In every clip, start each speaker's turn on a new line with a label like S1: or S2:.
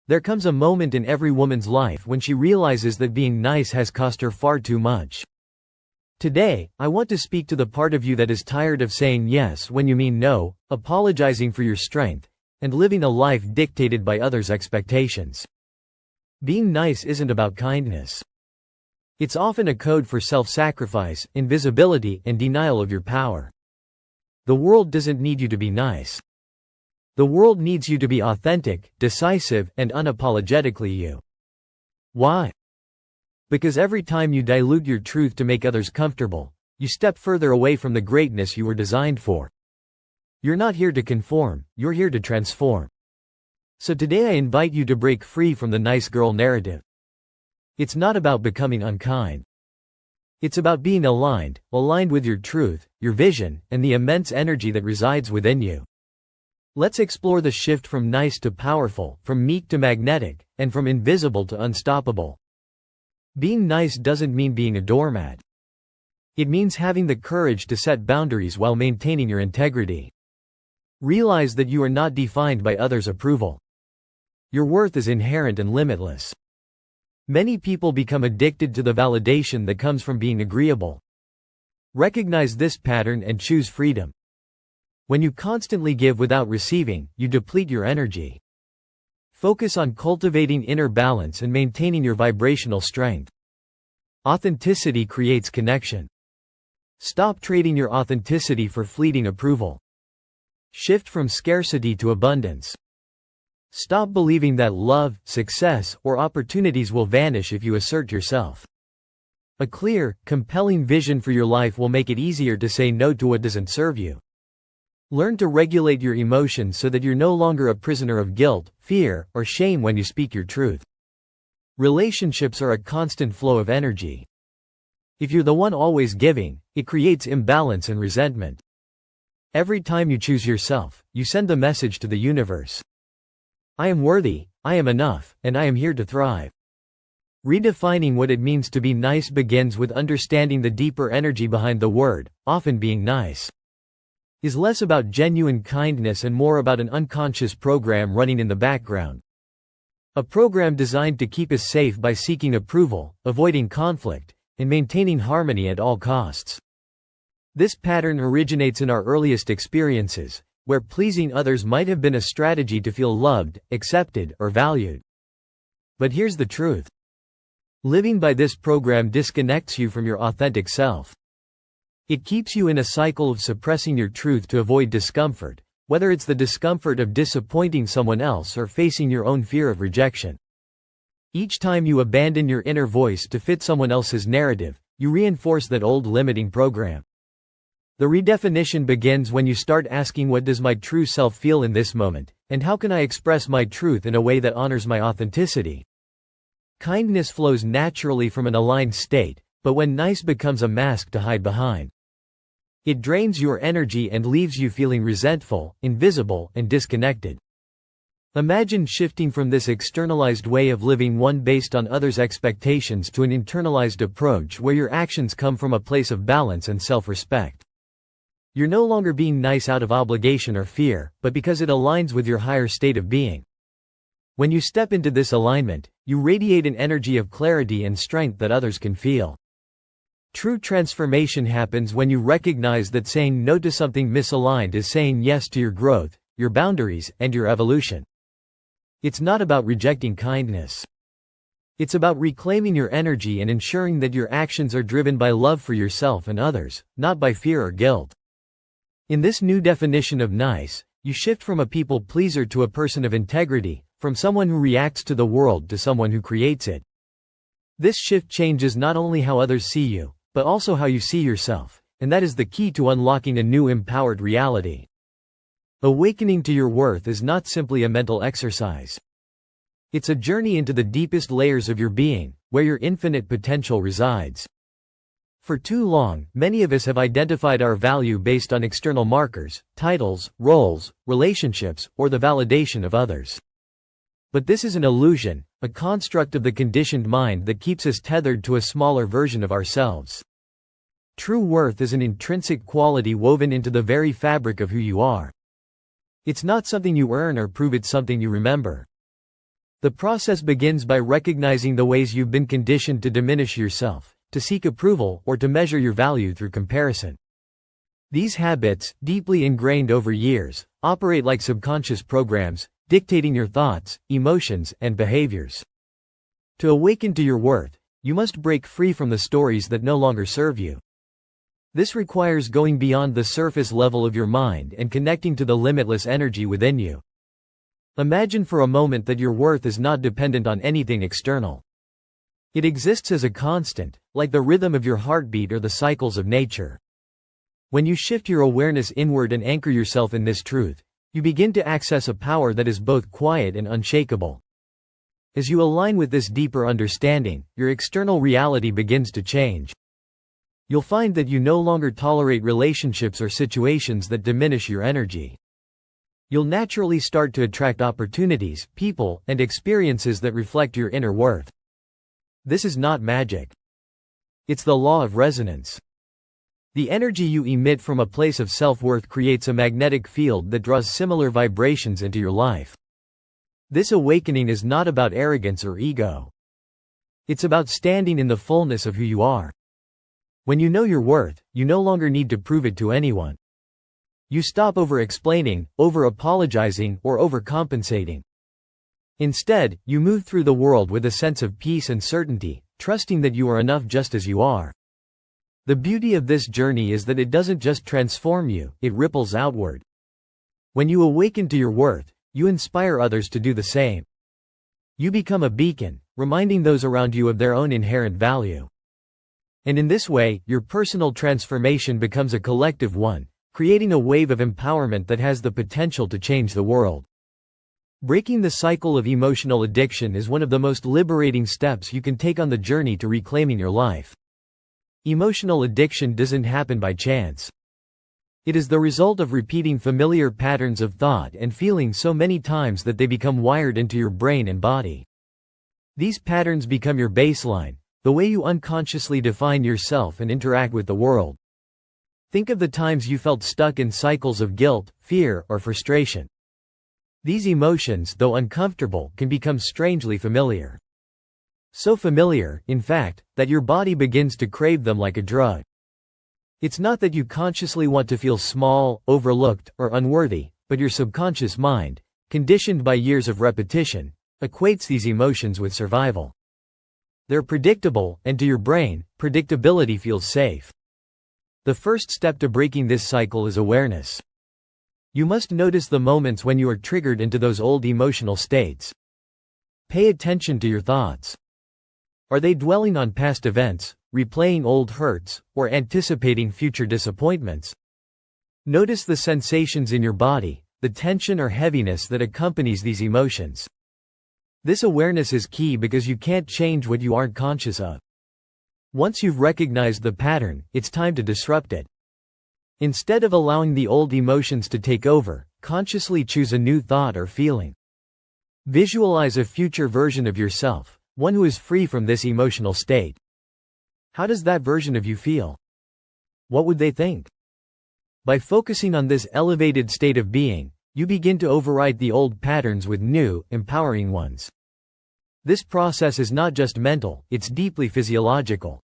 S1: There comes a moment in every woman's life when she realizes that being nice has cost her far too much. Today, I want to speak to the part of you that is tired of saying yes when you mean no, apologizing for your strength, and living a life dictated by others' expectations. Being nice isn't about kindness. It's often a code for self-sacrifice, invisibility, and denial of your power. The world doesn't need you to be nice. The world needs you to be authentic, decisive, and unapologetically you. Why? Because every time you dilute your truth to make others comfortable, you step further away from the greatness you were designed for. You're not here to conform, you're here to transform. So today I invite you to break free from the nice girl narrative. It's not about becoming unkind. It's about being aligned with your truth, your vision, and the immense energy that resides within you. Let's explore the shift from nice to powerful, from meek to magnetic, and from invisible to unstoppable. Being nice doesn't mean being a doormat. It means having the courage to set boundaries while maintaining your integrity. Realize that you are not defined by others' approval. Your worth is inherent and limitless. Many people become addicted to the validation that comes from being agreeable. Recognize this pattern and choose freedom. When you constantly give without receiving, you deplete your energy. Focus on cultivating inner balance and maintaining your vibrational strength. Authenticity creates connection. Stop trading your authenticity for fleeting approval. Shift from scarcity to abundance. Stop believing that love, success, or opportunities will vanish if you assert yourself. A clear, compelling vision for your life will make it easier to say no to what doesn't serve you. Learn to regulate your emotions so that you're no longer a prisoner of guilt, fear, or shame when you speak your truth. Relationships are a constant flow of energy. If you're the one always giving, it creates imbalance and resentment. Every time you choose yourself, you send the message to the universe. I am worthy, I am enough, and I am here to thrive. Redefining what it means to be nice begins with understanding the deeper energy behind the word, often being nice is less about genuine kindness and more about an unconscious program running in the background. A program designed to keep us safe by seeking approval, avoiding conflict, and maintaining harmony at all costs. This pattern originates in our earliest experiences, where pleasing others might have been a strategy to feel loved, accepted, or valued. But here's the truth. Living by this program disconnects you from your authentic self. It keeps you in a cycle of suppressing your truth to avoid discomfort, whether it's the discomfort of disappointing someone else or facing your own fear of rejection. Each time you abandon your inner voice to fit someone else's narrative, you reinforce that old limiting program. The redefinition begins when you start asking, what does my true self feel in this moment, and how can I express my truth in a way that honors my authenticity? Kindness flows naturally from an aligned state, but when nice becomes a mask to hide behind, it drains your energy and leaves you feeling resentful, invisible, and disconnected. Imagine shifting from this externalized way of living, one based on others' expectations, to an internalized approach where your actions come from a place of balance and self-respect. You're no longer being nice out of obligation or fear, but because it aligns with your higher state of being. When you step into this alignment, you radiate an energy of clarity and strength that others can feel. True transformation happens when you recognize that saying no to something misaligned is saying yes to your growth, your boundaries, and your evolution. It's not about rejecting kindness. It's about reclaiming your energy and ensuring that your actions are driven by love for yourself and others, not by fear or guilt. In this new definition of nice, you shift from a people pleaser to a person of integrity, from someone who reacts to the world to someone who creates it. This shift changes not only how others see you, but also how you see yourself, and that is the key to unlocking a new empowered reality. Awakening to your worth is not simply a mental exercise. It's a journey into the deepest layers of your being, where your infinite potential resides. For too long, many of us have identified our value based on external markers, titles, roles, relationships, or the validation of others. But this is an illusion, a construct of the conditioned mind that keeps us tethered to a smaller version of ourselves. True worth is an intrinsic quality woven into the very fabric of who you are. It's not something you earn or prove, it's something you remember. The process begins by recognizing the ways you've been conditioned to diminish yourself, to seek approval, or to measure your value through comparison. These habits, deeply ingrained over years, operate like subconscious programs, dictating your thoughts, emotions, and behaviors. To awaken to your worth, you must break free from the stories that no longer serve you. This requires going beyond the surface level of your mind and connecting to the limitless energy within you. Imagine for a moment that your worth is not dependent on anything external. It exists as a constant, like the rhythm of your heartbeat or the cycles of nature. When you shift your awareness inward and anchor yourself in this truth, you begin to access a power that is both quiet and unshakable. As you align with this deeper understanding, your external reality begins to change. You'll find that you no longer tolerate relationships or situations that diminish your energy. You'll naturally start to attract opportunities, people, and experiences that reflect your inner worth. This is not magic. It's the law of resonance. The energy you emit from a place of self-worth creates a magnetic field that draws similar vibrations into your life. This awakening is not about arrogance or ego. It's about standing in the fullness of who you are. When you know your worth, you no longer need to prove it to anyone. You stop over-explaining, over-apologizing, or overcompensating. Instead, you move through the world with a sense of peace and certainty, trusting that you are enough just as you are. The beauty of this journey is that it doesn't just transform you, it ripples outward. When you awaken to your worth, you inspire others to do the same. You become a beacon, reminding those around you of their own inherent value. And in this way, your personal transformation becomes a collective one, creating a wave of empowerment that has the potential to change the world. Breaking the cycle of emotional addiction is one of the most liberating steps you can take on the journey to reclaiming your life. Emotional addiction doesn't happen by chance. It is the result of repeating familiar patterns of thought and feeling so many times that they become wired into your brain and body. These patterns become your baseline, the way you unconsciously define yourself and interact with the world. Think of the times you felt stuck in cycles of guilt, fear, or frustration. These emotions, though uncomfortable, can become strangely familiar. So familiar, in fact, that your body begins to crave them like a drug. It's not that you consciously want to feel small, overlooked, or unworthy, but your subconscious mind, conditioned by years of repetition, equates these emotions with survival. They're predictable, and to your brain, predictability feels safe. The first step to breaking this cycle is awareness. You must notice the moments when you are triggered into those old emotional states. Pay attention to your thoughts. Are they dwelling on past events, replaying old hurts, or anticipating future disappointments? Notice the sensations in your body, the tension or heaviness that accompanies these emotions. This awareness is key because you can't change what you aren't conscious of. Once you've recognized the pattern, it's time to disrupt it. Instead of allowing the old emotions to take over, consciously choose a new thought or feeling. Visualize a future version of yourself, one who is free from this emotional state. How does that version of you feel? What would they think? By focusing on this elevated state of being, you begin to override the old patterns with new, empowering ones. This process is not just mental, it's deeply physiological.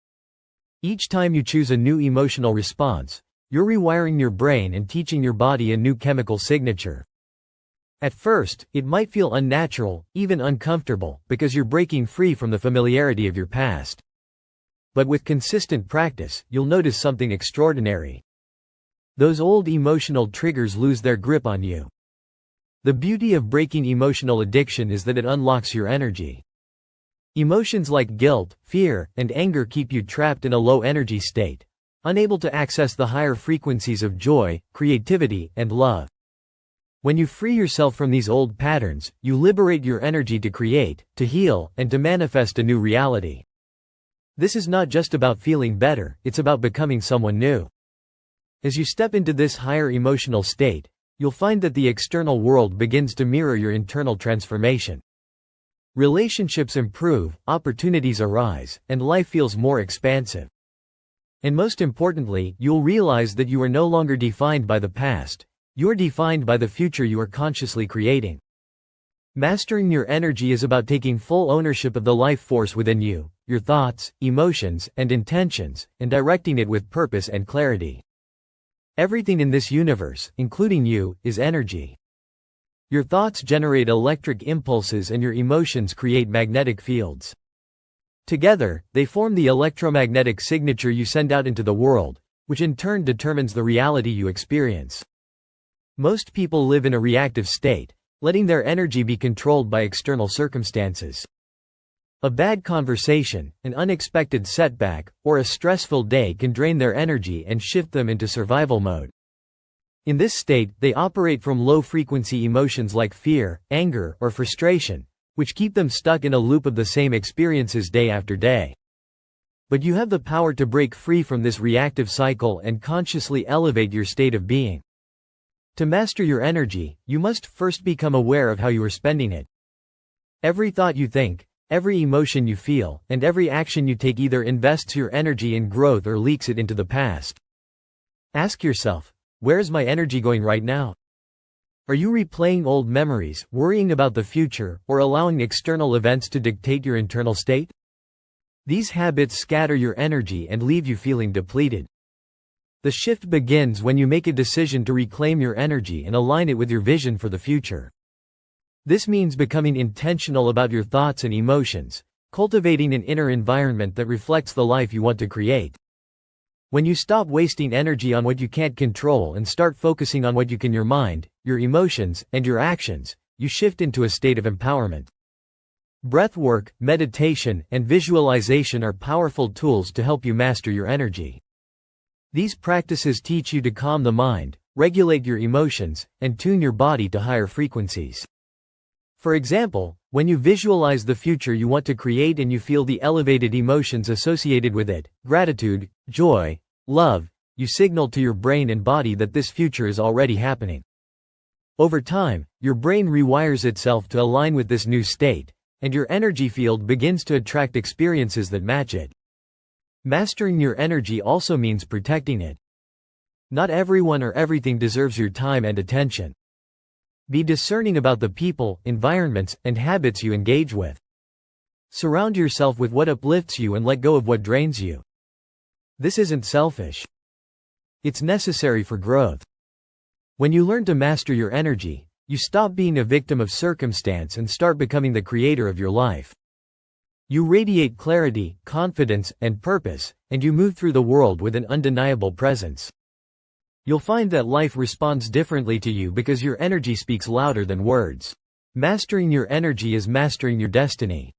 S1: Each time you choose a new emotional response, you're rewiring your brain and teaching your body a new chemical signature. At first, it might feel unnatural, even uncomfortable, because you're breaking free from the familiarity of your past. But with consistent practice, you'll notice something extraordinary. Those old emotional triggers lose their grip on you. The beauty of breaking emotional addiction is that it unlocks your energy. Emotions like guilt, fear, and anger keep you trapped in a low-energy state, unable to access the higher frequencies of joy, creativity, and love. When you free yourself from these old patterns, you liberate your energy to create, to heal, and to manifest a new reality. This is not just about feeling better, it's about becoming someone new. As you step into this higher emotional state, you'll find that the external world begins to mirror your internal transformation. Relationships improve, opportunities arise, and life feels more expansive. And most importantly, you'll realize that you are no longer defined by the past, you're defined by the future you are consciously creating. Mastering your energy is about taking full ownership of the life force within you, your thoughts, emotions, and intentions, and directing it with purpose and clarity. Everything in this universe, including you, is energy. Your thoughts generate electric impulses and your emotions create magnetic fields. Together, they form the electromagnetic signature you send out into the world, which in turn determines the reality you experience. Most people live in a reactive state, letting their energy be controlled by external circumstances. A bad conversation, an unexpected setback, or a stressful day can drain their energy and shift them into survival mode. In this state, they operate from low-frequency emotions like fear, anger, or frustration, which keep them stuck in a loop of the same experiences day after day. But you have the power to break free from this reactive cycle and consciously elevate your state of being. To master your energy, you must first become aware of how you are spending it. Every thought you think, every emotion you feel, and every action you take either invests your energy in growth or leaks it into the past. Ask yourself, where is my energy going right now? Are you replaying old memories, worrying about the future, or allowing external events to dictate your internal state? These habits scatter your energy and leave you feeling depleted. The shift begins when you make a decision to reclaim your energy and align it with your vision for the future. This means becoming intentional about your thoughts and emotions, cultivating an inner environment that reflects the life you want to create. When you stop wasting energy on what you can't control and start focusing on what you can, your mind, your emotions, and your actions, you shift into a state of empowerment. Breathwork, meditation, and visualization are powerful tools to help you master your energy. These practices teach you to calm the mind, regulate your emotions, and tune your body to higher frequencies. For example, when you visualize the future you want to create and you feel the elevated emotions associated with it, gratitude, joy, love, you signal to your brain and body that this future is already happening. Over time, your brain rewires itself to align with this new state, and your energy field begins to attract experiences that match it. Mastering your energy also means protecting it. Not everyone or everything deserves your time and attention. Be discerning about the people, environments, and habits you engage with. Surround yourself with what uplifts you and let go of what drains you. This isn't selfish. It's necessary for growth. When you learn to master your energy, you stop being a victim of circumstance and start becoming the creator of your life. You radiate clarity, confidence, and purpose, and you move through the world with an undeniable presence. You'll find that life responds differently to you because your energy speaks louder than words. Mastering your energy is mastering your destiny.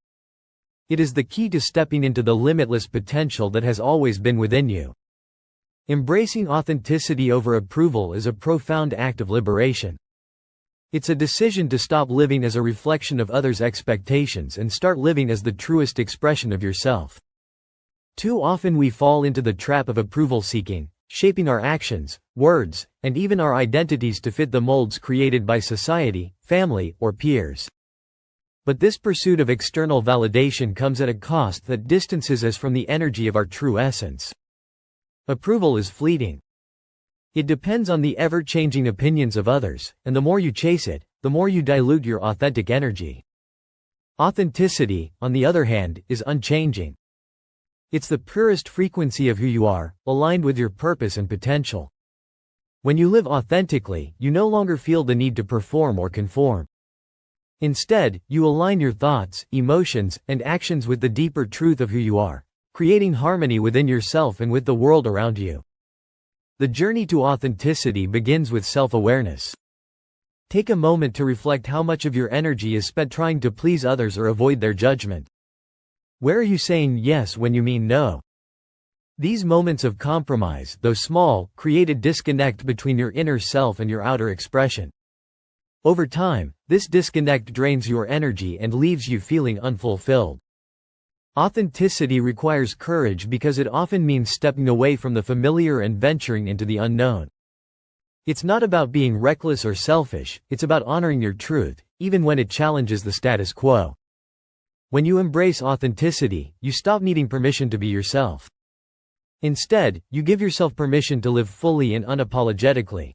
S1: It is the key to stepping into the limitless potential that has always been within you. Embracing authenticity over approval is a profound act of liberation. It's a decision to stop living as a reflection of others' expectations and start living as the truest expression of yourself. Too often we fall into the trap of approval seeking, shaping our actions, words, and even our identities to fit the molds created by society, family, or peers. But this pursuit of external validation comes at a cost that distances us from the energy of our true essence. Approval is fleeting. It depends on the ever-changing opinions of others, and the more you chase it, the more you dilute your authentic energy. Authenticity, on the other hand, is unchanging. It's the purest frequency of who you are, aligned with your purpose and potential. When you live authentically, you no longer feel the need to perform or conform. Instead, you align your thoughts, emotions, and actions with the deeper truth of who you are, creating harmony within yourself and with the world around you. The journey to authenticity begins with self-awareness. Take a moment to reflect how much of your energy is spent trying to please others or avoid their judgment. Where are you saying yes when you mean no? These moments of compromise, though small, create a disconnect between your inner self and your outer expression. Over time, this disconnect drains your energy and leaves you feeling unfulfilled. Authenticity requires courage because it often means stepping away from the familiar and venturing into the unknown. It's not about being reckless or selfish, it's about honoring your truth, even when it challenges the status quo. When you embrace authenticity, you stop needing permission to be yourself. Instead, you give yourself permission to live fully and unapologetically.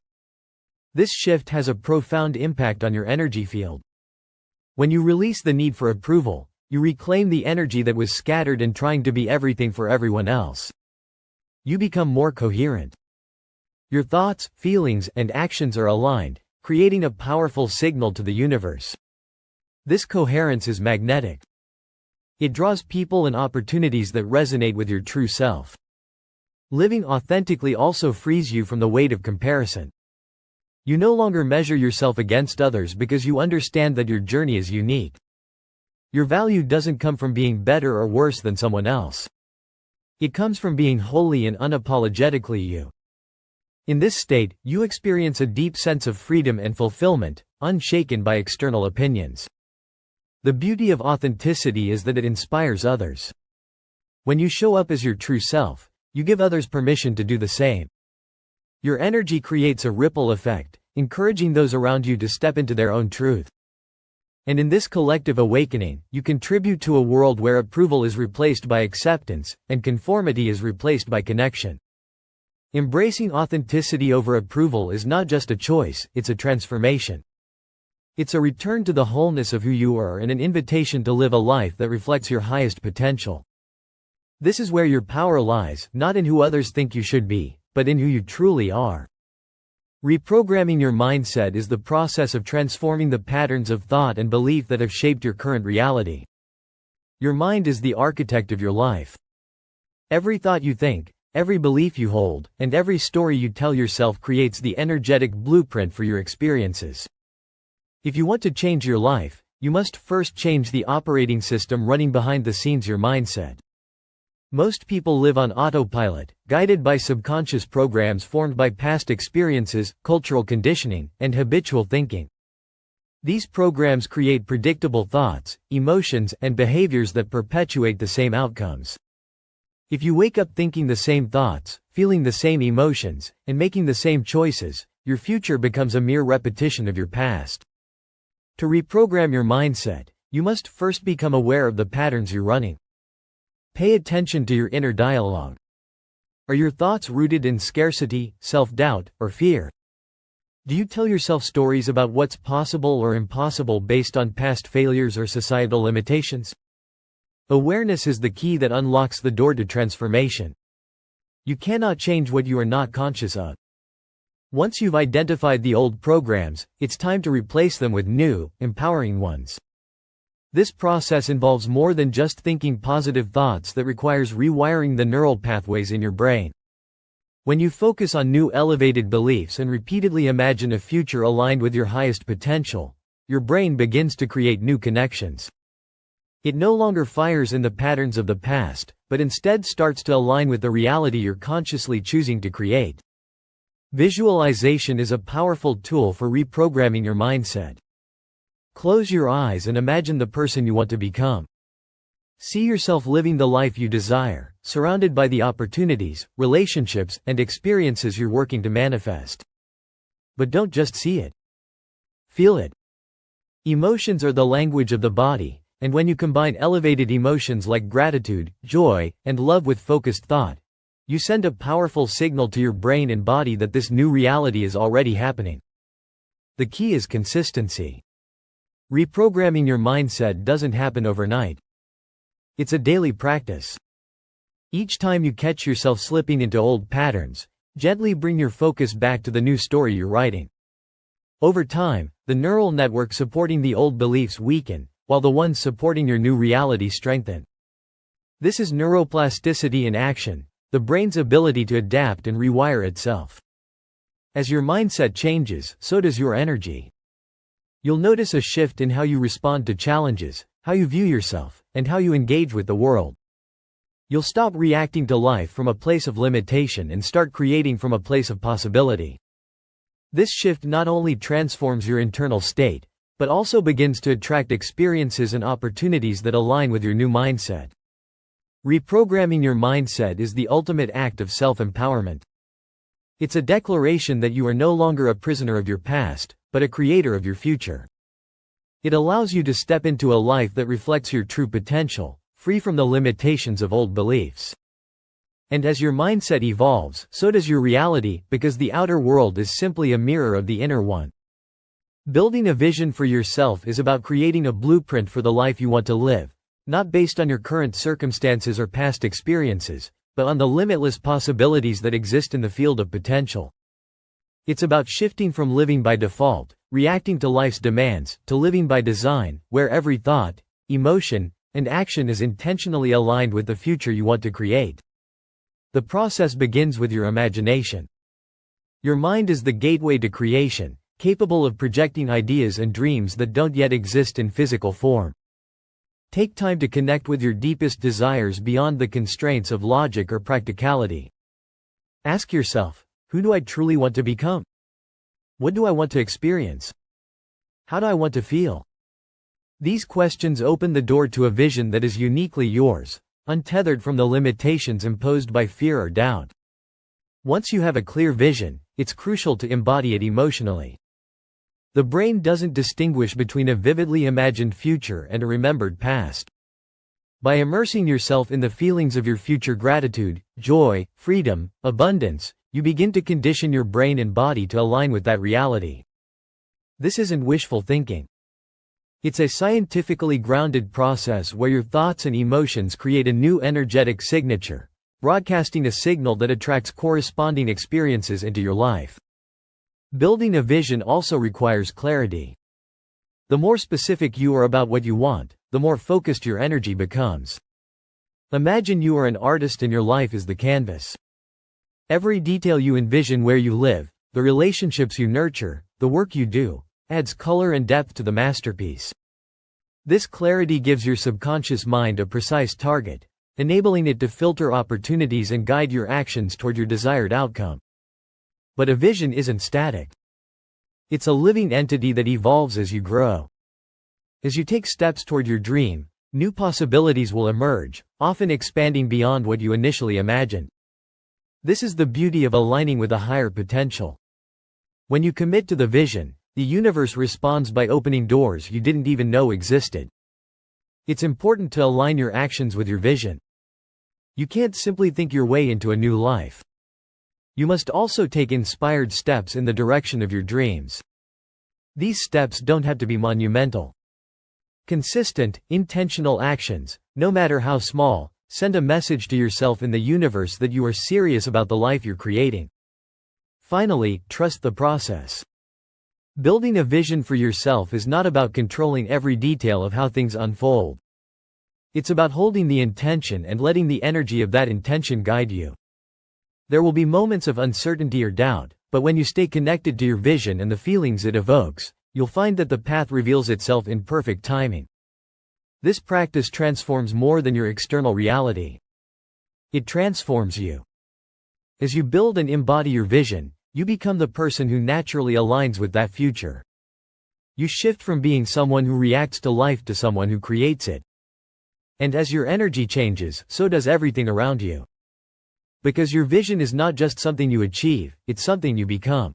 S1: This shift has a profound impact on your energy field. When you release the need for approval, you reclaim the energy that was scattered in trying to be everything for everyone else. You become more coherent. Your thoughts, feelings, and actions are aligned, creating a powerful signal to the universe. This coherence is magnetic. It draws people and opportunities that resonate with your true self. Living authentically also frees you from the weight of comparison. You no longer measure yourself against others because you understand that your journey is unique. Your value doesn't come from being better or worse than someone else. It comes from being wholly and unapologetically you. In this state, you experience a deep sense of freedom and fulfillment, unshaken by external opinions. The beauty of authenticity is that it inspires others. When you show up as your true self, you give others permission to do the same. Your energy creates a ripple effect, encouraging those around you to step into their own truth. And in this collective awakening, you contribute to a world where approval is replaced by acceptance, and conformity is replaced by connection. Embracing authenticity over approval is not just a choice, it's a transformation. It's a return to the wholeness of who you are and an invitation to live a life that reflects your highest potential. This is where your power lies, not in who others think you should be, but in who you truly are. Reprogramming your mindset is the process of transforming the patterns of thought and belief that have shaped your current reality. Your mind is the architect of your life. Every thought you think, every belief you hold, and every story you tell yourself creates the energetic blueprint for your experiences. If you want to change your life, you must first change the operating system running behind the scenes, your mindset. Most people live on autopilot, guided by subconscious programs formed by past experiences, cultural conditioning, and habitual thinking. These programs create predictable thoughts, emotions, and behaviors that perpetuate the same outcomes. If you wake up thinking the same thoughts, feeling the same emotions, and making the same choices, your future becomes a mere repetition of your past. To reprogram your mindset, you must first become aware of the patterns you're running. Pay attention to your inner dialogue. Are your thoughts rooted in scarcity, self-doubt, or fear? Do you tell yourself stories about what's possible or impossible based on past failures or societal limitations? Awareness is the key that unlocks the door to transformation. You cannot change what you are not conscious of. Once you've identified the old programs, it's time to replace them with new, empowering ones. This process involves more than just thinking positive thoughts that requires rewiring the neural pathways in your brain. When you focus on new elevated beliefs and repeatedly imagine a future aligned with your highest potential, your brain begins to create new connections. It no longer fires in the patterns of the past, but instead starts to align with the reality you're consciously choosing to create. Visualization is a powerful tool for reprogramming your mindset. Close your eyes and imagine the person you want to become. See yourself living the life you desire, surrounded by the opportunities, relationships, and experiences you're working to manifest. But don't just see it. Feel it. Emotions are the language of the body, and when you combine elevated emotions like gratitude, joy, and love with focused thought, you send a powerful signal to your brain and body that this new reality is already happening. The key is consistency. Reprogramming your mindset doesn't happen overnight. It's a daily practice. Each time you catch yourself slipping into old patterns, gently bring your focus back to the new story you're writing. Over time, the neural network supporting the old beliefs weaken, while the ones supporting your new reality strengthen. This is neuroplasticity in action, the brain's ability to adapt and rewire itself. As your mindset changes, so does your energy. You'll notice a shift in how you respond to challenges, how you view yourself, and how you engage with the world. You'll stop reacting to life from a place of limitation and start creating from a place of possibility. This shift not only transforms your internal state, but also begins to attract experiences and opportunities that align with your new mindset. Reprogramming your mindset is the ultimate act of self-empowerment. It's a declaration that you are no longer a prisoner of your past, but a creator of your future. It allows you to step into a life that reflects your true potential, free from the limitations of old beliefs. And as your mindset evolves, so does your reality, because the outer world is simply a mirror of the inner one. Building a vision for yourself is about creating a blueprint for the life you want to live, not based on your current circumstances or past experiences, but on the limitless possibilities that exist in the field of potential. It's about shifting from living by default, reacting to life's demands, to living by design, where every thought, emotion, and action is intentionally aligned with the future you want to create. The process begins with your imagination. Your mind is the gateway to creation, capable of projecting ideas and dreams that don't yet exist in physical form. Take time to connect with your deepest desires beyond the constraints of logic or practicality. Ask yourself, who do I truly want to become? What do I want to experience? How do I want to feel? These questions open the door to a vision that is uniquely yours, untethered from the limitations imposed by fear or doubt. Once you have a clear vision, it's crucial to embody it emotionally. The brain doesn't distinguish between a vividly imagined future and a remembered past. By immersing yourself in the feelings of your future gratitude, joy, freedom, abundance, you begin to condition your brain and body to align with that reality. This isn't wishful thinking. It's a scientifically grounded process where your thoughts and emotions create a new energetic signature, broadcasting a signal that attracts corresponding experiences into your life. Building a vision also requires clarity. The more specific you are about what you want, the more focused your energy becomes. Imagine you are an artist and your life is the canvas. Every detail you envision where you live, the relationships you nurture, the work you do, adds color and depth to the masterpiece. This clarity gives your subconscious mind a precise target, enabling it to filter opportunities and guide your actions toward your desired outcome. But a vision isn't static. It's a living entity that evolves as you grow. As you take steps toward your dream, new possibilities will emerge, often expanding beyond what you initially imagined. This is the beauty of aligning with a higher potential. When you commit to the vision, the universe responds by opening doors you didn't even know existed. It's important to align your actions with your vision. You can't simply think your way into a new life. You must also take inspired steps in the direction of your dreams. These steps don't have to be monumental. Consistent, intentional actions, no matter how small, send a message to yourself and the universe that you are serious about the life you're creating. Finally, trust the process. Building a vision for yourself is not about controlling every detail of how things unfold. It's about holding the intention and letting the energy of that intention guide you. There will be moments of uncertainty or doubt, but when you stay connected to your vision and the feelings it evokes, you'll find that the path reveals itself in perfect timing. This practice transforms more than your external reality. It transforms you. As you build and embody your vision, you become the person who naturally aligns with that future. You shift from being someone who reacts to life to someone who creates it. And as your energy changes, so does everything around you. Because your vision is not just something you achieve, it's something you become.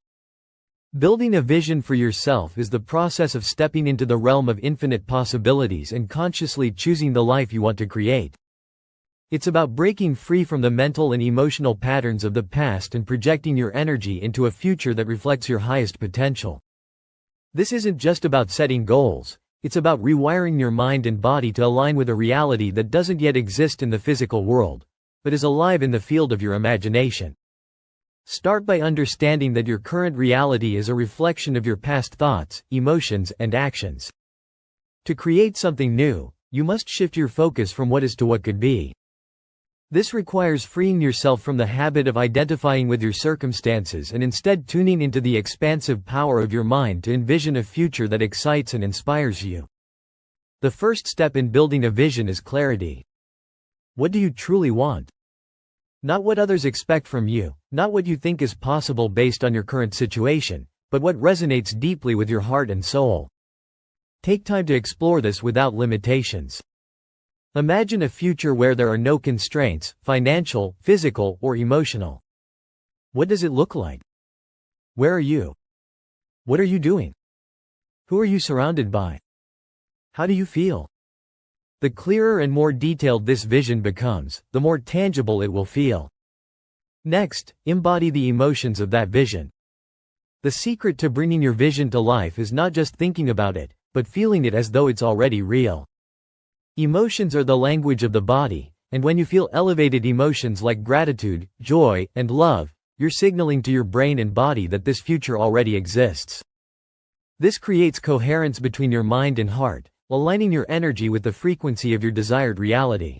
S1: Building a vision for yourself is the process of stepping into the realm of infinite possibilities and consciously choosing the life you want to create. It's about breaking free from the mental and emotional patterns of the past and projecting your energy into a future that reflects your highest potential. This isn't just about setting goals, it's about rewiring your mind and body to align with a reality that doesn't yet exist in the physical world, but is alive in the field of your imagination. Start by understanding that your current reality is a reflection of your past thoughts, emotions, and actions. To create something new, you must shift your focus from what is to what could be. This requires freeing yourself from the habit of identifying with your circumstances and instead tuning into the expansive power of your mind to envision a future that excites and inspires you. The first step in building a vision is clarity. What do you truly want? Not what others expect from you, not what you think is possible based on your current situation, but what resonates deeply with your heart and soul. Take time to explore this without limitations. Imagine a future where there are no constraints, financial, physical, or emotional. What does it look like? Where are you? What are you doing? Who are you surrounded by? How do you feel? The clearer and more detailed this vision becomes, the more tangible it will feel. Next, embody the emotions of that vision. The secret to bringing your vision to life is not just thinking about it, but feeling it as though it's already real. Emotions are the language of the body, and when you feel elevated emotions like gratitude, joy, and love, you're signaling to your brain and body that this future already exists. This creates coherence between your mind and heart, aligning your energy with the frequency of your desired reality.